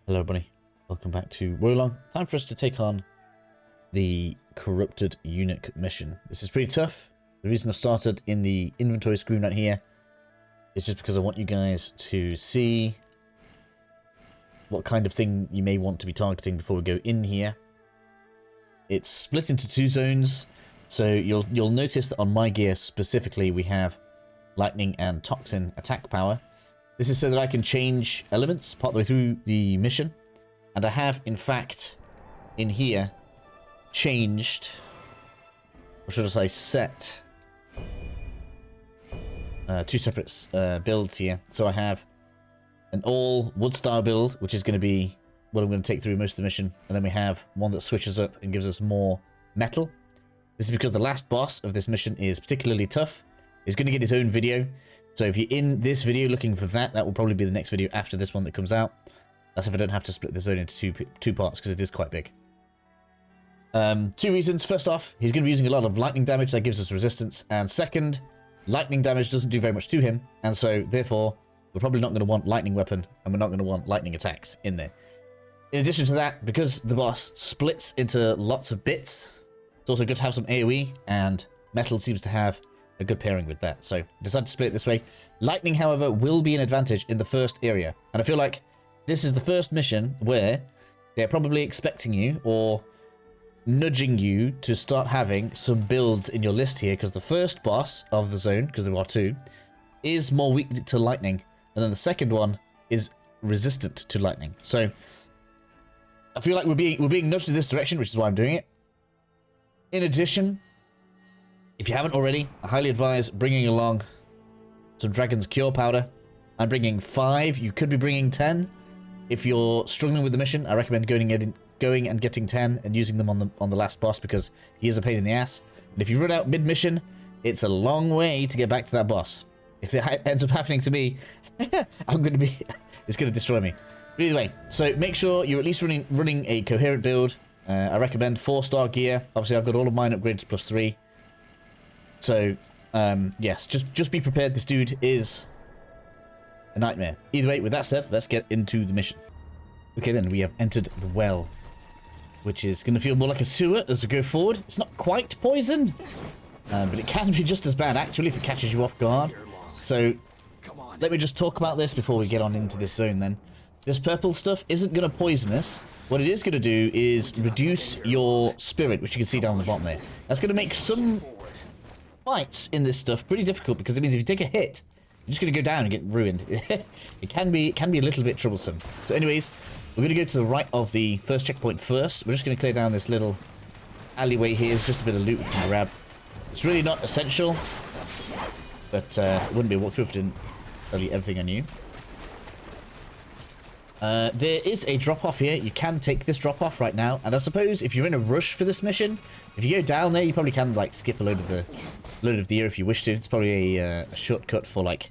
Hello everybody, welcome back to Wolong. Time for us to take on the Corrupted Eunuch mission. This is pretty tough. The reason I've started in the inventory screen right here is just because I want you guys to see what kind of thing you may want to be targeting before we go in here. It's split into two zones, so you'll notice that on my gear specifically we have lightning and toxin attack power. This is so that I can change elements part of the way through the mission. And I have, in fact, in here, changed, or should I say set, two separate builds here. So I have an all wood style build, which is going to be what I'm going to take through most of the mission. And then we have one that switches up and gives us more metal. This is because the last boss of this mission is particularly tough. He's going to get his own video. So if you're in this video looking for that, that will probably be the next video after this one that comes out. That's if I don't have to split the zone into two parts, because it is quite big. Two reasons. First off, he's going to be using a lot of lightning damage that gives us resistance. And second, lightning damage doesn't do very much to him. And so, therefore, we're probably not going to want lightning weapon, and we're not going to want lightning attacks in there. In addition to that, because the boss splits into lots of bits, it's also good to have some AoE, and metal seems to have a good pairing with that. So decided to split it this way. Lightning, however, will be an advantage in the first area. And I feel like this is the first mission where they're probably expecting you or nudging you to start having some builds in your list here, because the first boss of the zone, because there are two, is more weak to lightning. And then the second one is resistant to lightning. So I feel like we're being nudged in this direction, which is why I'm doing it. In addition, if you haven't already, I highly advise bringing along some Dragon's Cure powder. I'm bringing 5. You could be bringing 10. If you're struggling with the mission, I recommend going and getting 10 and using them on the last boss, because he is a pain in the ass. And if you run out mid-mission, it's a long way to get back to that boss. If it ends up happening to me, I'm going to be... it's going to destroy me. But either way, so make sure you're at least running a coherent build. I recommend 4-star gear. Obviously, I've got all of mine upgraded to +3. So, yes, just be prepared. This dude is a nightmare. Either way, with that said, let's get into the mission. Okay, then, we have entered the well, which is going to feel more like a sewer as we go forward. It's not quite poison, but it can be just as bad, actually, if it catches you off guard. So, let me just talk about this before we get on into this zone, then. This purple stuff isn't going to poison us. What it is going to do is reduce your spirit, which you can see down the bottom there. That's going to make some fights in this stuff pretty difficult, because it means if you take a hit, you're just going to go down and get ruined. It can be a little bit troublesome. So anyways, we're going to go to the right of the first checkpoint first. We're just going to clear down this little alleyway here. It's just a bit of loot we can grab. It's really not essential, but it wouldn't be a walkthrough if it didn't tell you everything I knew. There is a drop-off here. You can take this drop-off right now, and I suppose if you're in a rush for this mission, if you go down there, you probably can like skip a load of the year if you wish to. It's probably a shortcut for like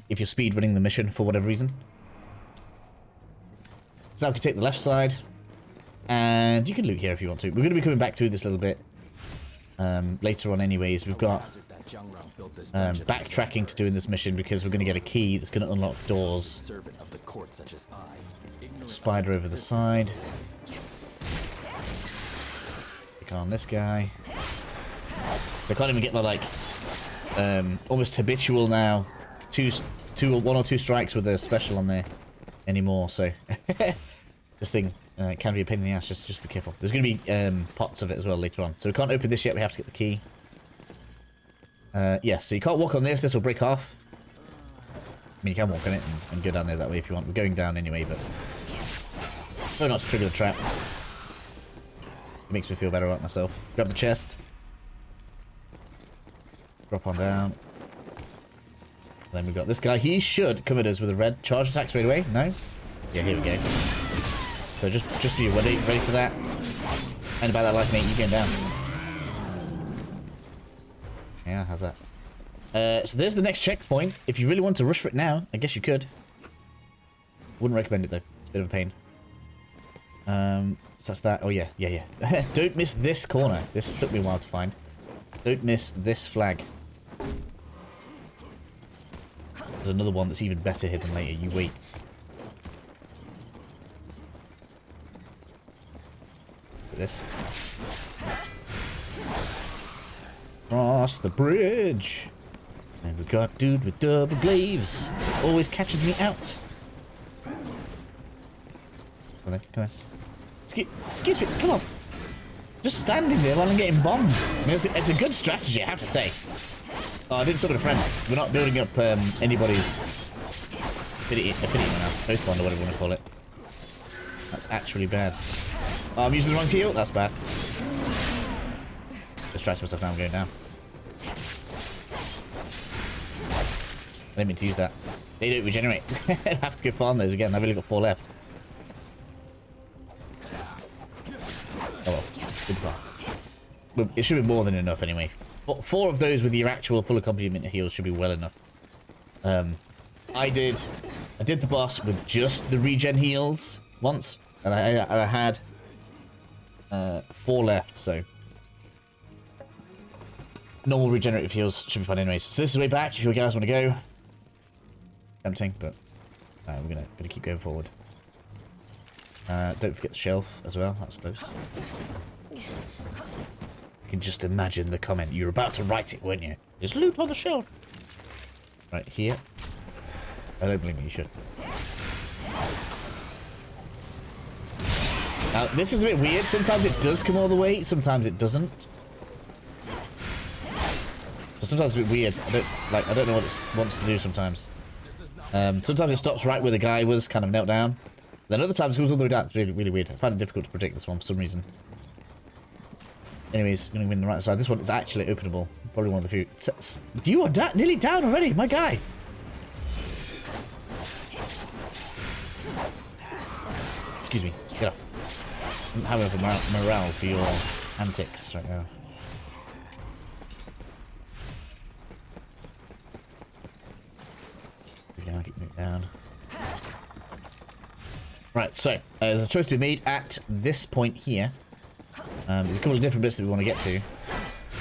if you're speed running the mission for whatever reason. So now we can take the left side, and you can loot here if you want to. We're going to be coming back through this a little bit later on anyways. We've got backtracking to do in this mission, because we're going to get a key that's going to unlock doors. Spider over the side. Pick on this guy. They can't even get the like almost habitual now 1 or 2 strikes with a special on there anymore. So this thing can be a pain in the ass. Just be careful. There's going to be pots of it as well later on. So we can't open this yet. We have to get the key. Yes, so you can't walk on this. This will break off. I mean, you can walk on it and go down there that way if you want. We're going down anyway, but try not to trigger the trap. It makes me feel better about myself. Grab the chest. Drop on down. Then we've got this guy. He should come at us with a red charge attack straight away. No? Yeah, here we go. So just be ready for that. And about that life, mate, you getting down. Yeah, how's that? So there's the next checkpoint. If you really want to rush for it now, I guess you could. Wouldn't recommend it though. It's a bit of a pain. So that's that. Oh yeah. Don't miss this corner. This took me a while to find. Don't miss this flag. There's another one that's even better hidden later. You wait. this. Cross the bridge. And we got dude with double glaives. Always catches me out. Come on, come on. Excuse me, come on. Just standing there while I'm getting bombed. I mean, it's a good strategy, I have to say. Oh, I didn't summon a friend. We're not building up anybody's affinity right now. Pokemon or whatever you want to call it. That's actually bad. Oh, I'm using the wrong heal? That's bad. Distract myself now, I'm going down. I didn't mean to use that. They don't regenerate. I have to go farm those again. I've only got 4 left. Oh well. Good farm. Well, it should be more than enough anyway. But 4 of those with your actual full accompaniment heals should be well enough. I did the boss with just the regen heals once, and I had 4 left, so normal regenerative heals should be fine anyways. So this is the way back if you guys want to go. Tempting, but we're gonna keep going forward. Don't forget the shelf as well. That's close. I can just imagine the comment. You're about to write it, weren't you? There's loot on the shelf. Right here. I don't believe me. You should. Now this is a bit weird. Sometimes it does come all the way. Sometimes it doesn't. So sometimes it's a bit weird. I don't know what it wants to do sometimes. Sometimes it stops right where the guy was kind of knelt down. Then other times it goes all the way down. It's really, really weird. I find it difficult to predict this one for some reason. Anyways, I'm going to win the right side. This one is actually openable. Probably one of the few. You are nearly down already, my guy. Excuse me. Get up. I'm having morale for your antics right now. Yeah, keep moving down. Right, so there's a choice to be made at this point here. There's a couple of different bits that we want to get to.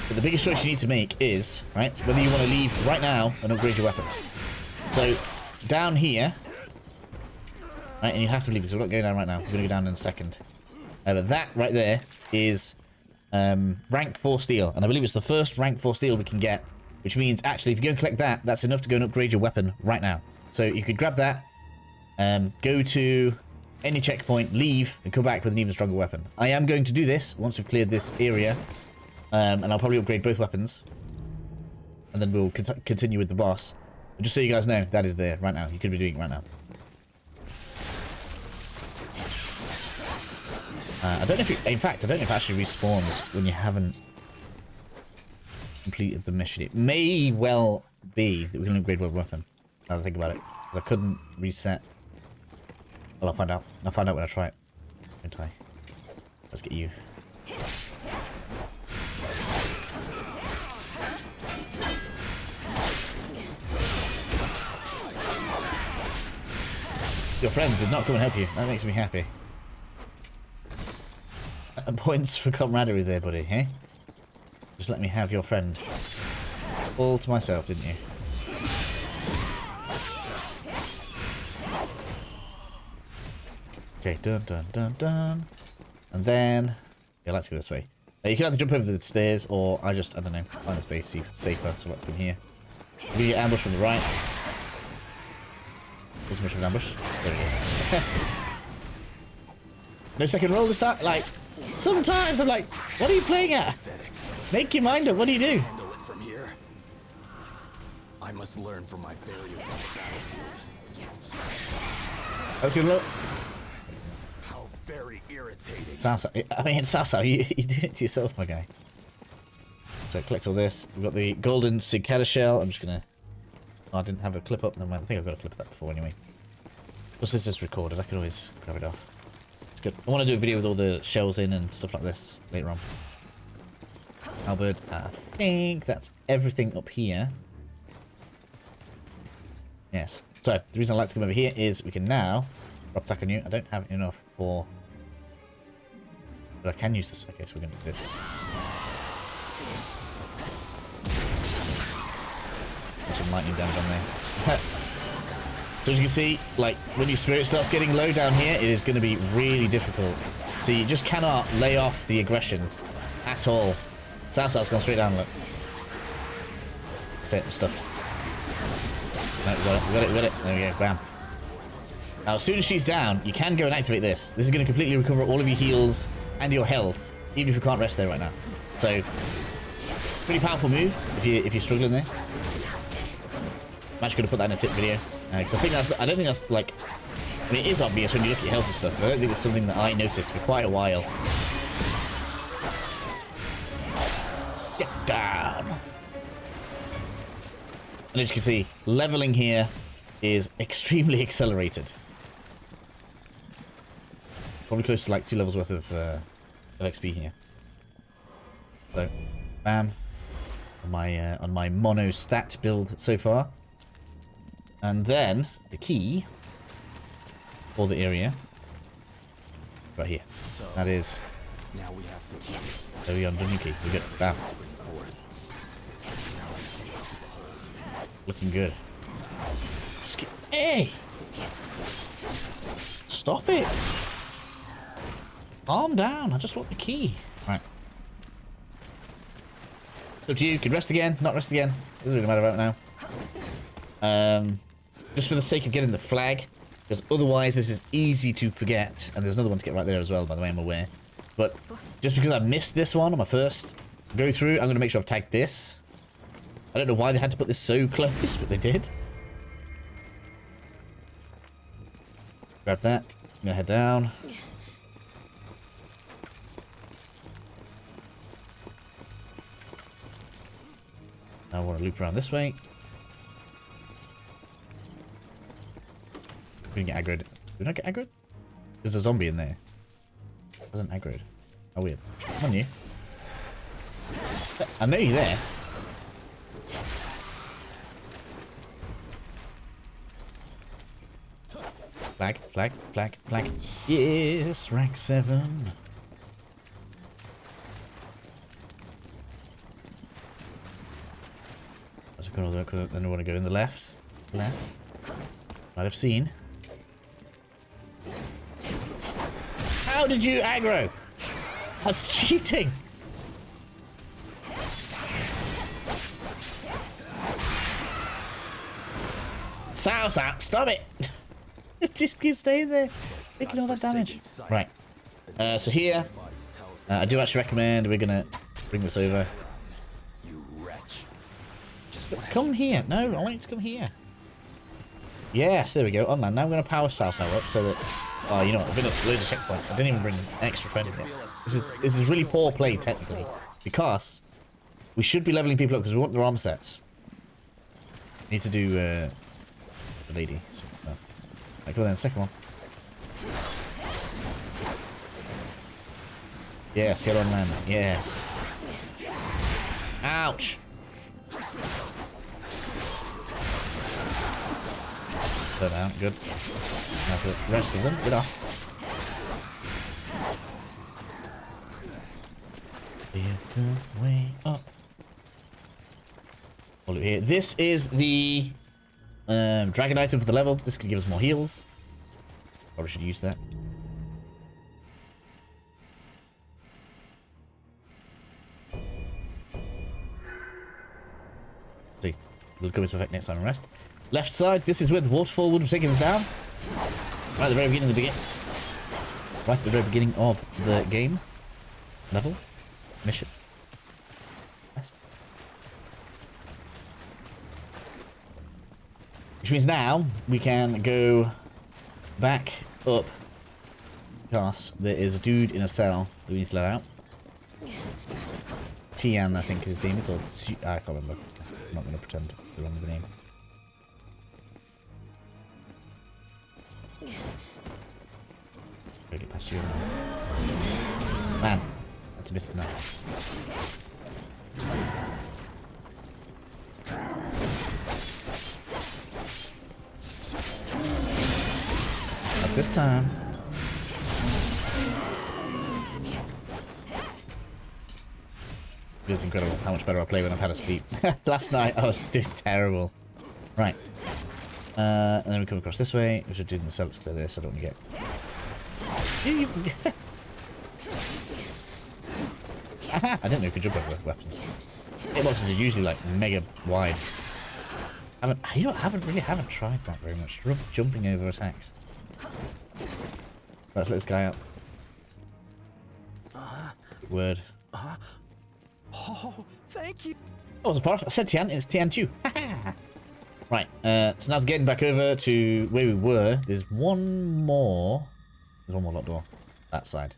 But the biggest choice you need to make is, right, whether you want to leave right now and upgrade your weapon. So, down here, right, and you have to leave because we're not going down right now. We're going to go down in a second. But that right there is rank 4 steel. And I believe it's the first rank 4 steel we can get. Which means, actually, if you go and collect that, that's enough to go and upgrade your weapon right now. So you could grab that, go to any checkpoint, leave, and come back with an even stronger weapon. I am going to do this once we've cleared this area. And I'll probably upgrade both weapons. And then we'll continue with the boss. But just so you guys know, that is there right now. You could be doing it right now. I don't know if in fact, I don't know if it actually respawns when you haven't completed the mission. It may well be that we can upgrade one weapon. Now that I think about it, because I couldn't reset. Well, I'll find out. I'll find out when I try it. Don't I? Let's get you. Your friend did not come and help you. That makes me happy. Points for camaraderie there, buddy, eh? Just let me have your friend. All to myself, didn't you? Okay, dun dun dun dun. And then... yeah, let's go this way. You can either jump over the stairs, or I don't know, find this base safer, so let's go in here. We get ambush from the right. There's much of an ambush. There it is. No second roll this time? Like, sometimes I'm like, what are you playing at? Make your mind up, what do you do? Handle it from here. I must learn from my failures on the battlefield. Let's go look. How very irritating. Sasa, I mean, Sasa, you do it to yourself, my guy. So collect all this. We've got the golden cicada shell. I'm just gonna... oh, I didn't have a clip up. Never mind. I think I've got a clip of that before anyway. Plus this is recorded. I can always grab it off. It's good. I want to do a video with all the shells in and stuff like this later on. Albert, I think that's everything up here. Yes. So, the reason I like to come over here is we can now drop attack on you. I don't have enough for... but I can use this. Okay, so we're going to do this. Got some lightning damage on there. So as you can see, like, when your spirit starts getting low down here, it is going to be really difficult. So you just cannot lay off the aggression at all. South's gone straight down, look. That's it, I'm stuffed. No, we got it. There we go, bam. Now, as soon as she's down, you can go and activate this. This is going to completely recover all of your heals and your health, even if you can't rest there right now. So, pretty powerful move if you're struggling there. I'm actually going to put that in a tip video. Because I don't think that's like, I mean, it is obvious when you look at your health and stuff, but I don't think it's something that I noticed for quite a while. Get down. And as you can see, leveling here is extremely accelerated. Probably close to like 2 levels worth of XP here. So, bam, on my mono stat build so far. And then the key for the area right here. So, that is. Now we have to keep. There we go, new key. We got bam. Looking good. Hey! Stop it! Calm down. I just want the key. Right. Up to you. You can rest again. Not rest again. Doesn't really matter about now. Just for the sake of getting the flag, because otherwise this is easy to forget. And there's another one to get right there as well, by the way, I'm aware. But just because I missed this one on my first go through, I'm going to make sure I've tagged this. I don't know why they had to put this so close, but they did. Grab that. I'm going to head down. Now I want to loop around this way. We can get aggroed. Did we not get aggroed? There's a zombie in there. Doesn't aggroed. How weird. Come on, you. I know you're there. Flag, flag, flag, flag. Yes, rank 7. Then I want to go in the left. Left. Might have seen. How did you aggro? That's cheating. Sow, stop it. Just keep staying there, making all that damage. Right. So here, I do actually recommend we're gonna bring this over. You wretch. Come here. No, I want you to come here. Yes, there we go. On land. Now I'm gonna power Sow up so that. Oh, you know what? I've been at loads of checkpoints. I didn't even bring extra credit yet. This is really poor play technically, because we should be leveling people up because we want their arm sets. We need to do the lady. So, right, go then. Second one. Yes, get on land. Yes. Ouch. Turn out. Good. Now the rest of them. Get off. Way up. Here. This is the dragon item for the level. This could give us more heals. Probably should use that. See, we'll come into effect next time and rest. Left side. This is where the waterfall would have taken us down. Right at the very beginning of the game. Right at the very beginning of the game. Level. Mission. Rest. Which means now we can go back up. Because there is a dude in a cell that we need to let out. Tian, I think his name is, or I can't remember. I'm not going to pretend to remember the name. Gotta get past you. Man, that's a bit enough. Not this time. It's incredible how much better I play when I've had a sleep. Last night I was doing terrible. Right. And then we come across this way. We should do the cells clear this. I don't want to get... Aha! I didn't know you could jump over weapons. Hitboxes are usually like mega wide. I haven't tried that very much. Jumping over attacks. Let's let this guy out. Word. Oh, thank you. Oh, it's a part. I said Tian. It's Tian Chu. Right. So now getting back over to where we were. There's one more. There's one more locked door. That side.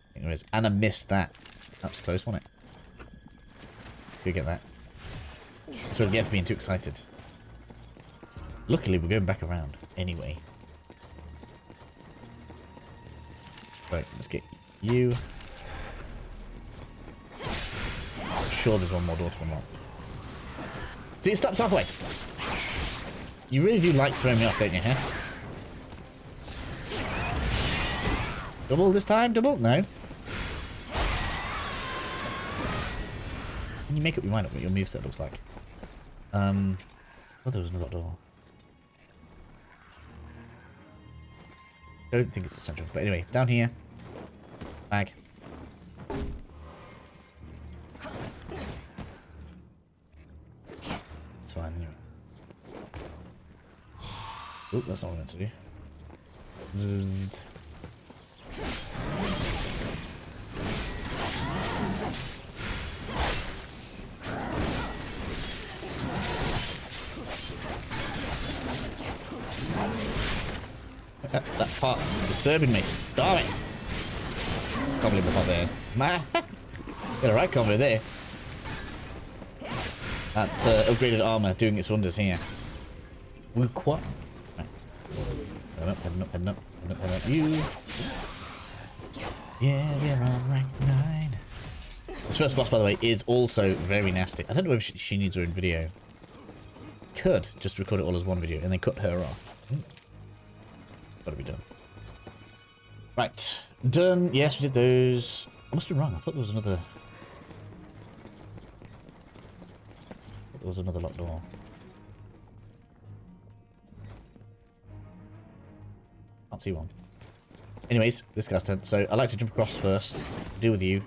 I think there is. And I missed that. That was close, wasn't it? Let's go get that. That's what I get for being too excited. Luckily, we're going back around anyway. Right, let's get you. I'm sure there's one more door to unlock. See, it stops halfway. You really do like throwing me off, don't you, huh? Double this time? Double? No. Can you make up your mind on what your moveset looks like? Oh, there was another door. Don't think it's essential. But anyway, down here. Bag. It's fine, anyway. Oh, that's not what I meant to do. Zzz. That part disturbing me. Stop it. Can't believe I'm not there. Man. Got a right combo there. That upgraded armor doing its wonders here. We're quite. Right. Head up, heading up, heading up, heading up, heading up. You. Yeah, we're on rank 9. This first boss, by the way, is also very nasty. I don't know if she needs her own video. Could just record it all as one video and then cut her off. Gotta be done. Right. Done. Yes, we did those. I must have been wrong. I thought there was another... locked door. Can't see one. Anyways, this guy's turn. So I like to jump across first. Deal with you.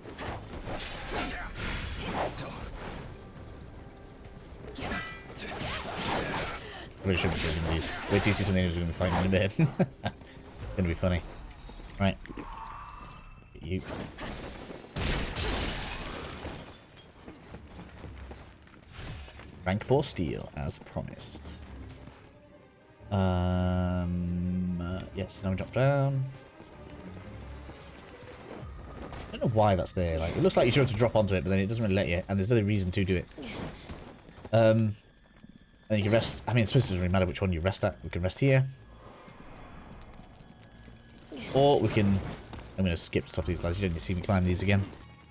Really should be doing these. Wait till you see some enemies we're going to be fighting in a bit. It's going to be funny. Right. Get you. Rank 4 steel, as promised. Yes, now we drop down. I don't know why that's there. Like, it looks like you should be able to drop onto it, but then it doesn't really let you, and there's no reason to do it. And you can rest. I mean, it's supposed to really matter which one you rest at. We can rest here. Or we can... I'm going to skip the top of these guys. You don't need to see me climb these again.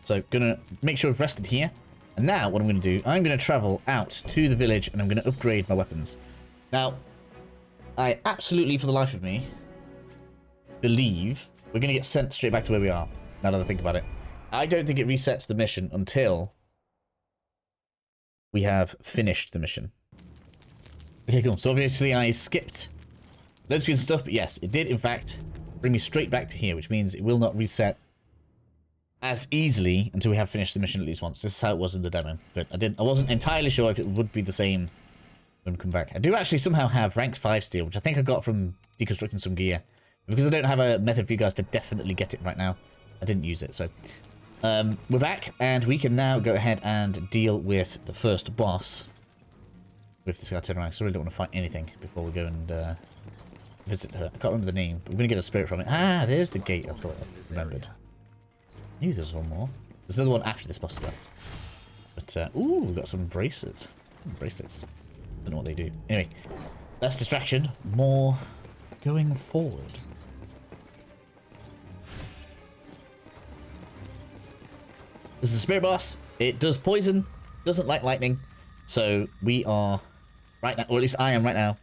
So, going to make sure I've rested here. And now, what I'm going to do, I'm going to travel out to the village and I'm going to upgrade my weapons. Now, I absolutely, for the life of me, believe we're going to get sent straight back to where we are. Now that I think about it. I don't think it resets the mission until we have finished the mission. Okay, cool. So obviously I skipped loads of good stuff, but yes, it did in fact bring me straight back to here, which means it will not reset as easily until we have finished the mission at least once. This is how it was in the demo, but I wasn't entirely sure if it would be the same when we come back. I do actually somehow have ranked 5 steel, which I think I got from deconstructing some gear. Because I don't have a method for you guys to definitely get it right now, I didn't use it, so... we're back, and we can now go ahead and deal with the first boss. With this guy turn around, because I really don't want to fight anything before we go and visit her. I can't remember the name, but we're going to get a spirit from it. Ah, there's the gate I thought I remembered. I knew there was one more. There's another one after this boss as well. But, ooh, we've got some bracelets. Bracelets. Don't know what they do. Anyway, less distraction, more going forward. This is a spirit boss. It does poison, doesn't like lightning. So we are right now, or at least I am right now,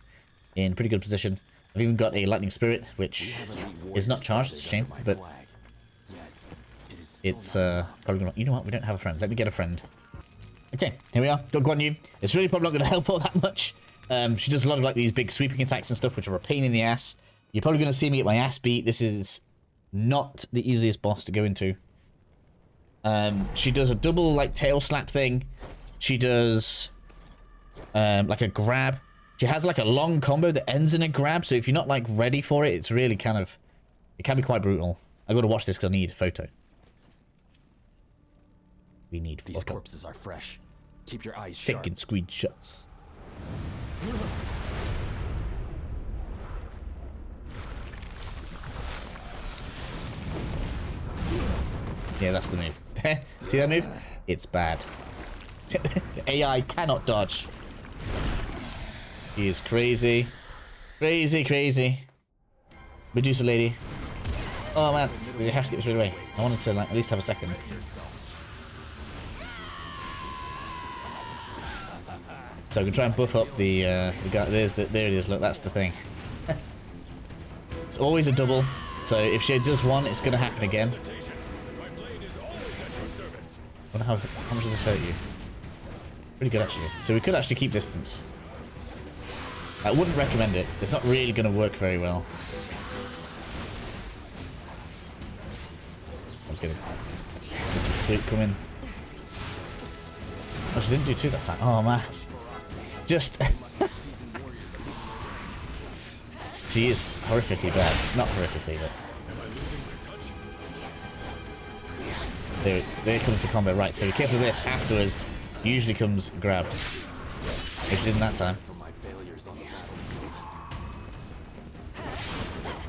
in pretty good position. I've even got a lightning spirit, which is not charged, it's a shame, but it's probably gonna... You know what? We don't have a friend. Let me get a friend. Okay, here we are. Got Guan Yu. It's really probably not going to help all that much, She does a lot of like these big sweeping attacks and stuff, which are a pain in the ass. You're probably going to see me get my ass beat. This is not the easiest boss to go into. She does a double like tail slap thing. She does like a grab. She has like a long combo that ends in a grab. So if you're not like ready for it, it's really kind of, it can be quite brutal. I got to watch this because I need a photo. We need These photo. corpses are fresh. Keep your eyes sharp. Taking screenshots. Yeah, that's the move. See that move? It's bad. The AI cannot dodge. He is crazy. Crazy, crazy. Medusa lady. Oh man, we have to get this right away. I wanted to like at least have a second. So we can try and buff up the guy. There it is. Look, that's the thing. It's always a double. So if she does one, it's going to happen again. I wonder how much does this hurt you? Pretty good actually. So we could actually keep distance. I wouldn't recommend it. It's not really going to work very well. That's good. There's the sweep coming. Oh, she didn't do two that time. Oh man. Just... She is horrifically bad. Not horrifically, but... There comes the combo. Right, so be careful with this. Afterwards, usually comes grab. Which she didn't that time.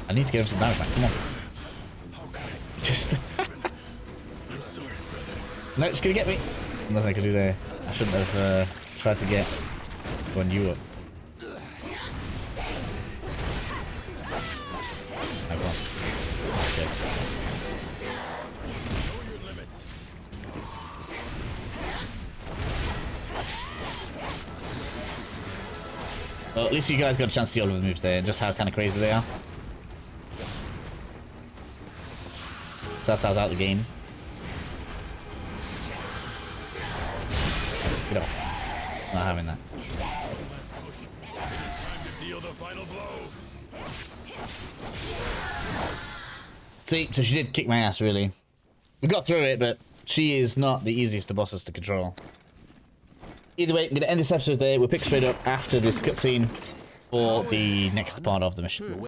I need to get him some damage back. Come on. Just... No, it's gonna get me. Nothing I can do there. I shouldn't have tried to get one you up. Oh, come on. Okay. Well, at least you guys got a chance to see all of the moves there and just how kind of crazy they are. So that's how I was out of the game. Get off. Not having that. See, so she did kick my ass, really. We got through it, but she is not the easiest of bosses to control. Either way, I'm going to end this episode there. We'll pick straight up after this cutscene for the next part of the mission.